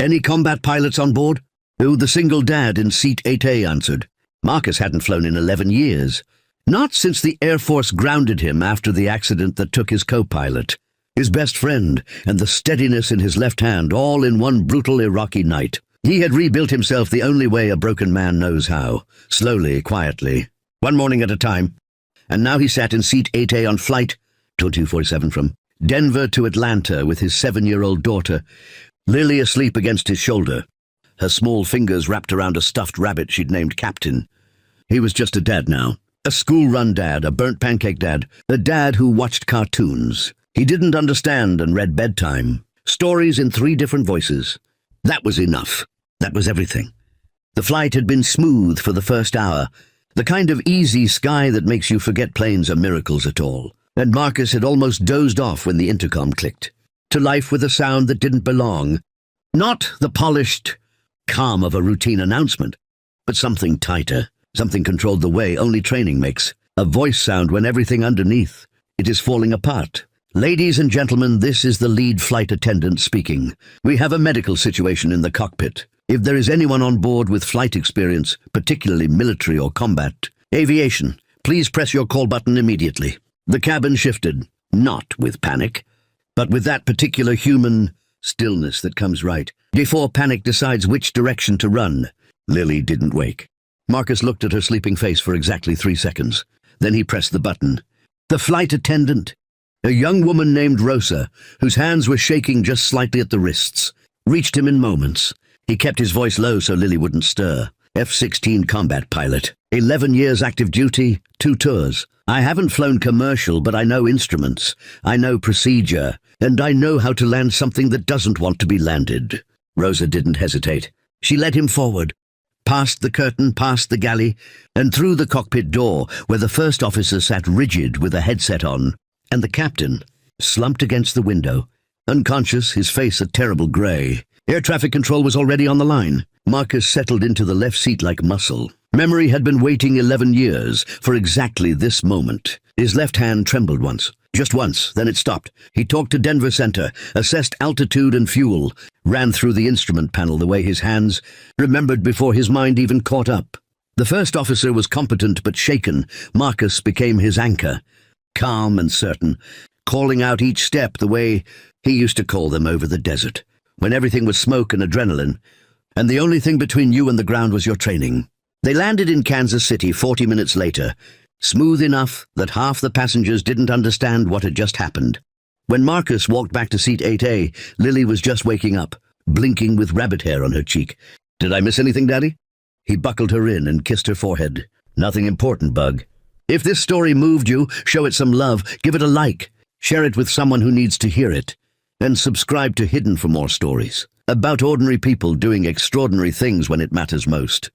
Any combat pilots on board? Oh, the single dad in seat 8A answered. Marcus hadn't flown in 11 years. Not since the Air Force grounded him after the accident that took his co-pilot, his best friend, and the steadiness in his left hand, all in one brutal Iraqi night. He had rebuilt himself the only way a broken man knows how, slowly, quietly, one morning at a time. And now he sat in seat 8A on flight 2247 from Denver to Atlanta with his 7-year-old daughter, Lily asleep against his shoulder, her small fingers wrapped around a stuffed rabbit she'd named Captain. He was just a dad now, a school-run dad, a burnt pancake dad, a dad who watched cartoons. He didn't understand and read bedtime, stories in 3 different voices. That was enough. That was everything. The flight had been smooth for the first hour, the kind of easy sky that makes you forget planes are miracles at all. And Marcus had almost dozed off when the intercom clicked, to life with a sound that didn't belong. Not the polished calm of a routine announcement, but something tighter, something controlled the way only training makes. A voice sound when everything underneath it is falling apart. Ladies and gentlemen, this is the lead flight attendant speaking. We have a medical situation in the cockpit. If there is anyone on board with flight experience, particularly military or combat, aviation, please press your call button immediately. The cabin shifted, not with panic, but with that particular human stillness that comes right before panic decides which direction to run. Lily didn't wake. Marcus looked at her sleeping face for exactly 3 seconds. Then he pressed the button. The flight attendant, a young woman named Rosa, whose hands were shaking just slightly at the wrists, reached him in moments. He kept his voice low so Lily wouldn't stir. F-16 combat pilot, 11 years active duty, 2 tours. I haven't flown commercial, but I know instruments, I know procedure, and I know how to land something that doesn't want to be landed. Rosa didn't hesitate. She led him forward, past the curtain, past the galley, and through the cockpit door, where the first officer sat rigid with a headset on, and the captain, slumped against the window, unconscious, his face a terrible grey. Air traffic control was already on the line. Marcus settled into the left seat like muscle. Memory had been waiting 11 years for exactly this moment. His left hand trembled once. Just once, then it stopped. He talked to Denver Center, assessed altitude and fuel, ran through the instrument panel the way his hands remembered before his mind even caught up. The first officer was competent but shaken. Marcus became his anchor, calm and certain, calling out each step the way he used to call them over the desert, when everything was smoke and adrenaline, and the only thing between you and the ground was your training. They landed in Kansas City 40 minutes later, smooth enough that half the passengers didn't understand what had just happened. When Marcus walked back to seat 8A, Lily was just waking up, blinking with rabbit hair on her cheek. Did I miss anything, Daddy? He buckled her in and kissed her forehead. Nothing important, Bug. If this story moved you, show it some love, give it a like, share it with someone who needs to hear it, and subscribe to Hidden for more stories about ordinary people doing extraordinary things when it matters most.